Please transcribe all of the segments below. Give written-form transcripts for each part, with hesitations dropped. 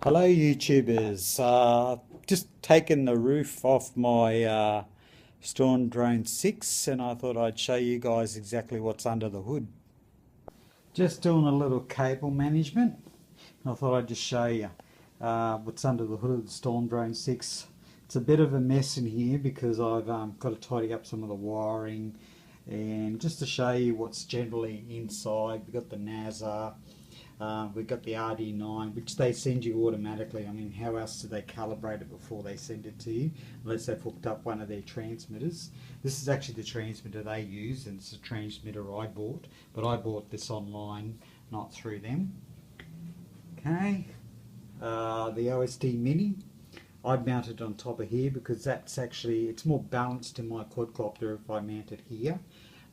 Hello YouTubers, just taking the roof off my Storm Drone 6 and I thought I'd show you guys exactly what's under the hood. Just doing a little cable management. I thought I'd just show you what's under the hood of the Storm Drone 6. It's a bit of a mess in here because I've got to tidy up some of the wiring, and just to show you what's generally inside. We've got the NASA. We've got the RD9, which they send you automatically. I mean, how else do they calibrate it before they send it to you? Unless they've hooked up one of their transmitters. This is actually the transmitter they use, and it's a transmitter I bought. But I bought this online, not through them. Okay, the OSD Mini. I'd mount it on top of here because that's actually, it's more balanced in my quadcopter if I mount it here.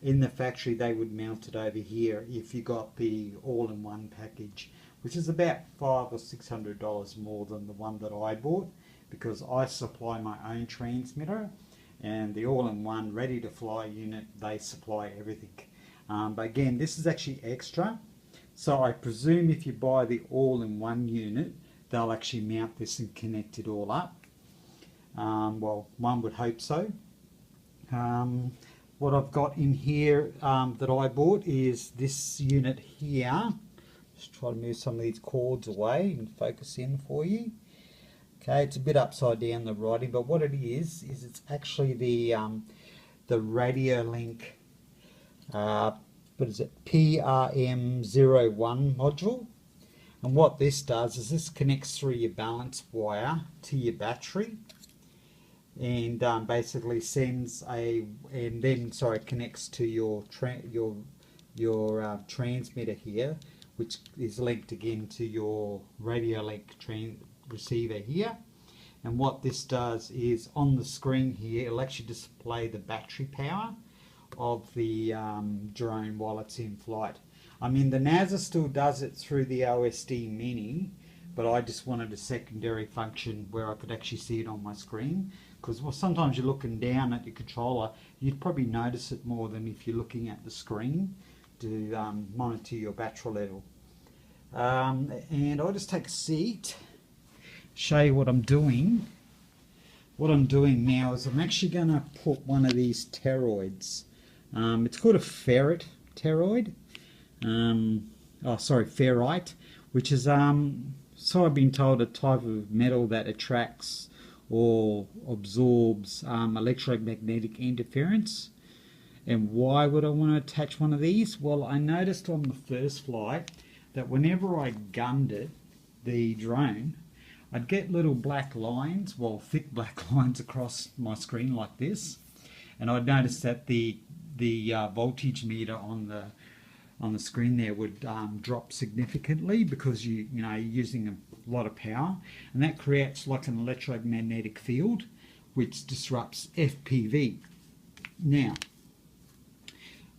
In the factory they would mount it over here if you got the all-in-one package, which is about $500 or $600 more than the one that I bought, because I supply my own transmitter, and the all-in-one ready-to-fly unit, they supply everything. But again, this is actually extra, so I presume if you buy the all-in-one unit they'll actually mount this and connect it all up. Well, one would hope so. What I've got in here that I bought is this unit here. Just try to move some of these cords away and focus in for you. Okay, it's a bit upside down the writing, but what it is it's actually the radio link, what is it, PRM01 module. And what this does is this connects through your balance wire to your battery, and basically sends connects to your transmitter here, which is linked again to your radio link receiver here. And what this does is, on the screen here, it'll actually display the battery power of the drone while it's in flight. I mean, the NASA still does it through the OSD Mini, but I just wanted a secondary function where I could actually see it on my screen, because sometimes you're looking down at your controller, you'd probably notice it more than if you're looking at the screen to monitor your battery level. And I'll just take a seat, show you what I'm doing. What I'm doing now is I'm actually going to put one of these toroids. It's called a ferrite teroid. Ferrite, which is so I've been told, a type of metal that attracts or absorbs electromagnetic interference. And why would I want to attach one of these? Well, I noticed on the first flight that whenever I gunned it, the drone, I'd get little black lines, well, thick black lines across my screen like this, and I'd notice that the voltage meter on the screen there would drop significantly, because you're using a lot of power, and that creates like an electromagnetic field which disrupts FPV. Now,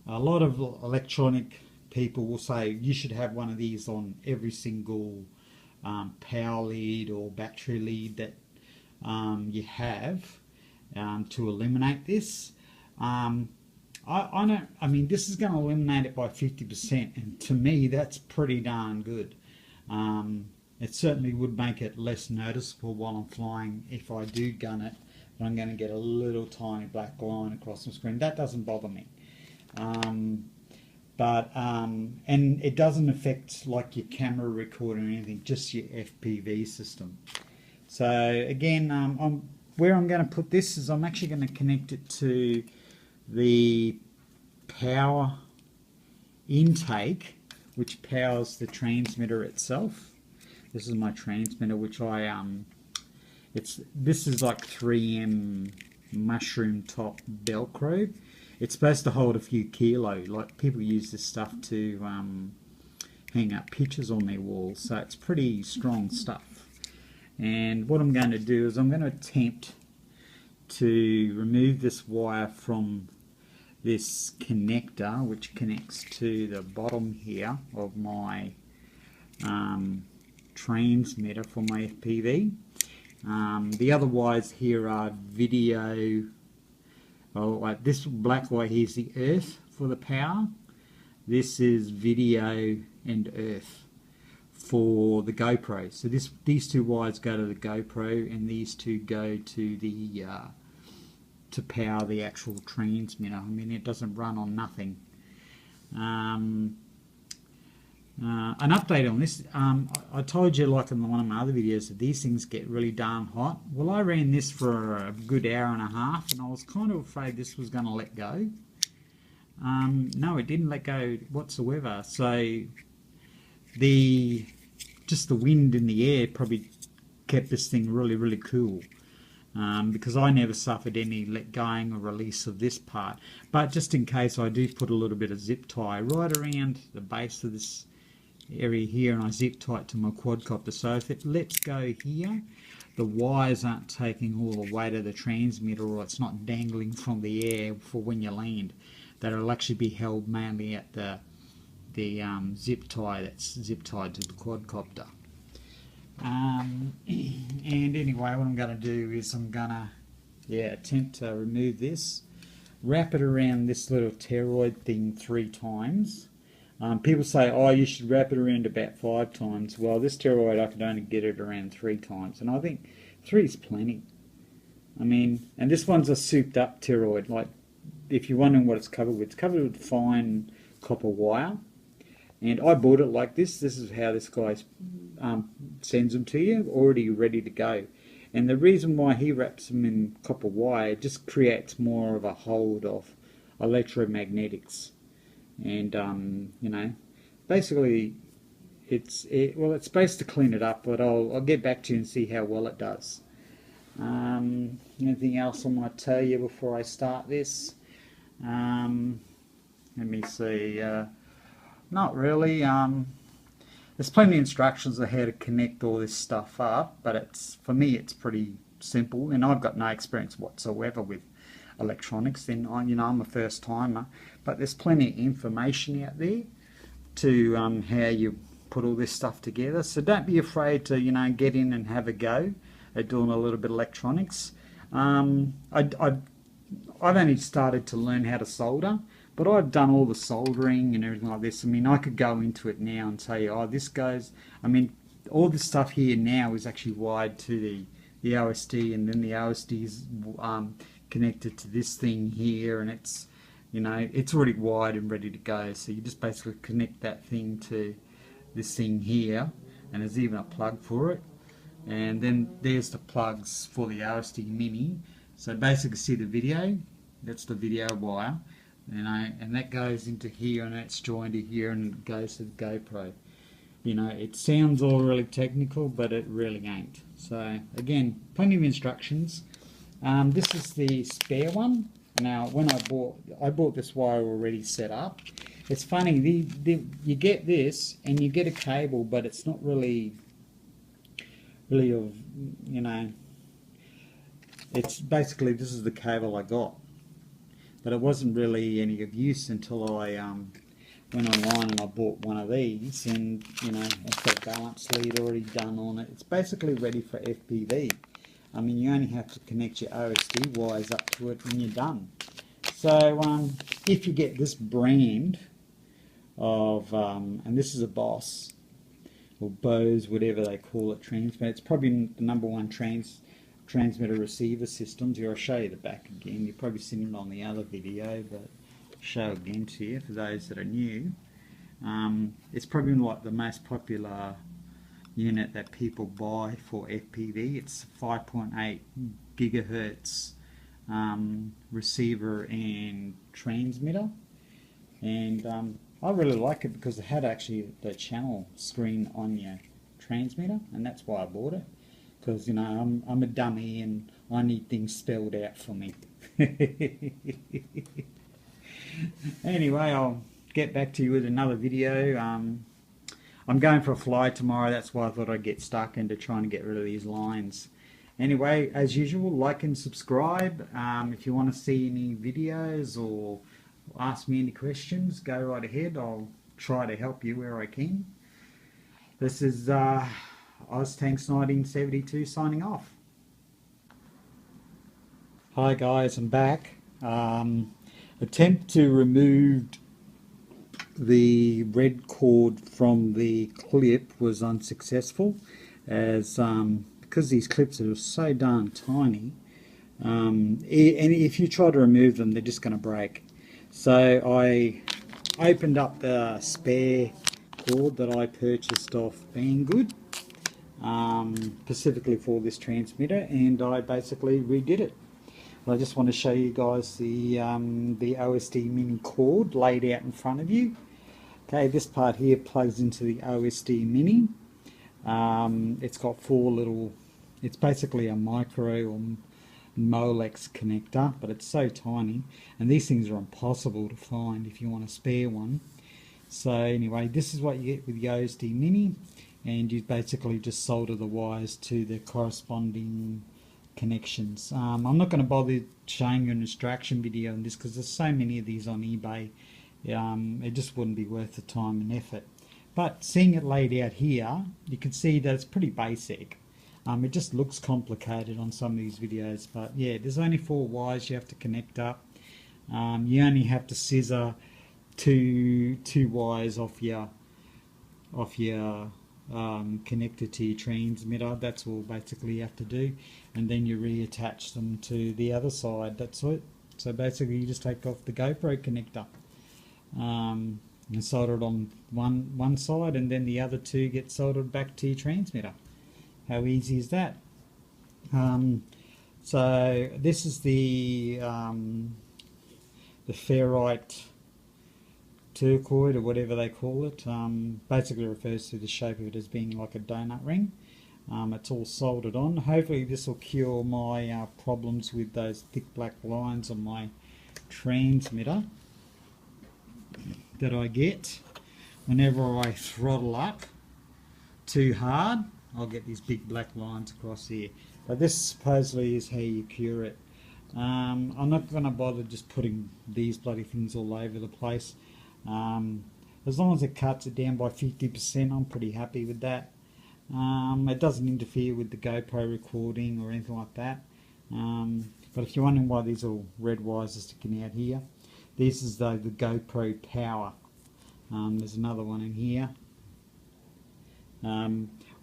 a lot of electronic people will say you should have one of these on every single power lead or battery lead that you have to eliminate this. I mean, this is going to eliminate it by 50%, and to me that's pretty darn good. It certainly would make it less noticeable while I'm flying if I do gun it, but I'm going to get a little tiny black line across the screen. That doesn't bother me. And it doesn't affect like your camera recording or anything, just your FPV system. So again, where I'm going to put this is I'm actually going to connect it to the power intake, which powers the transmitter itself. This is my transmitter, which this is like 3M mushroom top Velcro. It's supposed to hold a few kilo. Like, people use this stuff to hang up pictures on their walls, so it's pretty strong stuff. And what I'm going to do is I'm going to attempt to remove this wire from this connector, which connects to the bottom here of my transmitter for my FPV. The other wires here are video. This black wire here is the earth for the power. This is video and earth for the GoPro. So these two wires go to the GoPro, and these two go to the to power the actual transmitter. I mean, it doesn't run on nothing. An update on this, I told you, like in one of my other videos, that these things get really darn hot. Well, I ran this for a good hour and a half, and I was kind of afraid this was going to let go. No, it didn't let go whatsoever. So just the wind in the air probably kept this thing really, really cool. Because I never suffered any let going or release of this part. But just in case, I do put a little bit of zip tie right around the base of this area here, and I zip tie it to my quadcopter. So if it lets go here, the wires aren't taking all the weight of the transmitter, or it's not dangling from the air for when you land. That it'll actually be held mainly at the zip tie that's zip tied to the quadcopter. And anyway, what I'm going to do is I'm going to attempt to remove this, wrap it around this little toroid thing 3 times. People say, oh, you should wrap it around about 5 times. Well, this toroid, I could only get it around 3 times, and I think 3 is plenty. I mean, and this one's a souped up toroid. Like, if you're wondering what it's covered with fine copper wire. And I bought it like this. This is how this guy sends them to you, already ready to go. And the reason why he wraps them in copper wire, it just creates more of a hold of electromagnetics. And you know, basically, it's supposed to clean it up, but I'll get back to you and see how well it does. Anything else I might tell you before I start this? Let me see. Not really. There's plenty of instructions on how to connect all this stuff up, but for me it's pretty simple, and I've got no experience whatsoever with electronics. Then I'm a first timer, but there's plenty of information out there to how you put all this stuff together. So don't be afraid to get in and have a go at doing a little bit of electronics. I've only started to learn how to solder, but I've done all the soldering and everything like this. I mean, I could go into it now and tell you, oh, this goes. I mean, all this stuff here now is actually wired to the OSD, and then the OSD is connected to this thing here, and it's it's already wired and ready to go. So you just basically connect that thing to this thing here, and there's even a plug for it, and then there's the plugs for the OSD mini. So basically, see the video, that's the video wire, and that goes into here, and that's joined to here, and it goes to the GoPro. It sounds all really technical, but it really ain't. So again, plenty of instructions. This is the spare one. Now, when I bought this wire already set up. It's funny, you get this and you get a cable, but it's not really of it's basically, this is the cable I got, but it wasn't really any of use until I went online and I bought one of these, and it's got a balance lead already done on it. It's basically ready for FPV. I mean, you only have to connect your OSD wires up to it and you're done. So if you get this brand of, and this is a Boss, or Bose, whatever they call it, transmitter, it's probably the #1 transmitter receiver systems. Here, I'll show you the back again. You've probably seen it on the other video, but I'll show again to you for those that are new. It's probably like the most popular unit that people buy for FPV. It's 5.8 gigahertz receiver and transmitter, and I really like it because it had actually the channel screen on your transmitter, and that's why I bought it, because I'm a dummy and I need things spelled out for me. Anyway, I'll get back to you with another video. I'm going for a fly tomorrow, that's why I thought I'd get stuck into trying to get rid of these lines. Anyway, as usual, like and subscribe. If you want to see any videos or ask me any questions, go right ahead. I'll try to help you where I can. This is OzTanks1972 signing off. Hi guys, I'm back. Attempt to remove the red cord from the clip was unsuccessful, as because these clips are so darn tiny, and if you try to remove them, they're just going to break. So I opened up the spare cord that I purchased off Banggood, specifically for this transmitter, and I basically redid it. I just want to show you guys the OSD mini cord laid out in front of you. Okay, this part here plugs into the OSD mini. It's got four little, it's basically a micro or Molex connector, but it's so tiny, and these things are impossible to find if you want a spare one. So anyway, this is what you get with the OSD mini, and you basically just solder the wires to the corresponding connections. I'm not going to bother showing you an instruction video on this because there's so many of these on eBay. It just wouldn't be worth the time and effort. But seeing it laid out here, you can see that it's pretty basic. It just looks complicated on some of these videos, but yeah, there's only 4 wires you have to connect up. You only have to scissor two wires off your connector to your transmitter. That's all basically you have to do, and then you reattach them to the other side. That's it. So basically you just take off the GoPro connector and solder it on one side, and then the other two get soldered back to your transmitter. How easy is that? So this is the ferrite terioid, or whatever they call it. Basically refers to the shape of it as being like a donut ring. It's all soldered on. Hopefully this will cure my problems with those thick black lines on my transmitter that I get whenever I throttle up too hard. I'll get these big black lines across here. But this supposedly is how you cure it. I'm not going to bother just putting these bloody things all over the place. As long as it cuts it down by 50%, I'm pretty happy with that. It doesn't interfere with the GoPro recording or anything like that. But if you're wondering why these little red wires are sticking out here, this is the GoPro power. There's another one in here.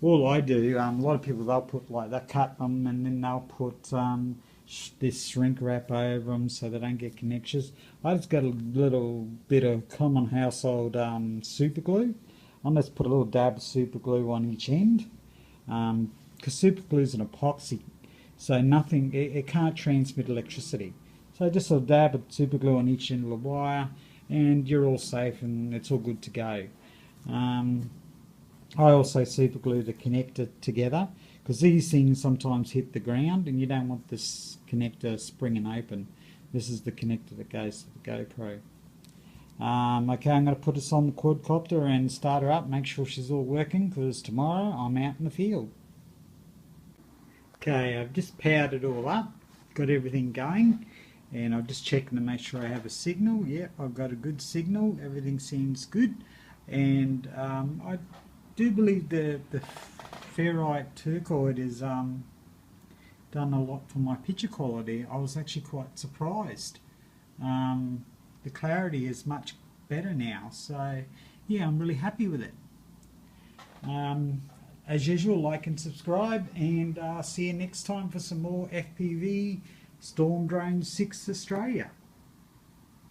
All I do, a lot of people, they'll put like, they'll cut them and then they'll put this shrink wrap over them so they don't get connections. I just got a little bit of common household super glue. I'm just put a little dab of super glue on each end, because super glue is an epoxy, so nothing, it can't transmit electricity. So just a dab of super glue on each end of the wire, and you're all safe and it's all good to go. I also super glue the connector together, because these things sometimes hit the ground and you don't want this connector springing open. This is the connector that goes to the GoPro. Okay, I'm going to put this on the quadcopter and start her up, make sure she's all working, because tomorrow I'm out in the field. Okay, I've just powered it all up, got everything going, and I'm just checking to make sure I have a signal. Yep, I've got a good signal, everything seems good, and I do believe the ferrite terioid has done a lot for my picture quality. I was actually quite surprised. The clarity is much better now, so yeah, I'm really happy with it. As usual, like and subscribe, and see you next time for some more FPV Storm Drone 6 Australia.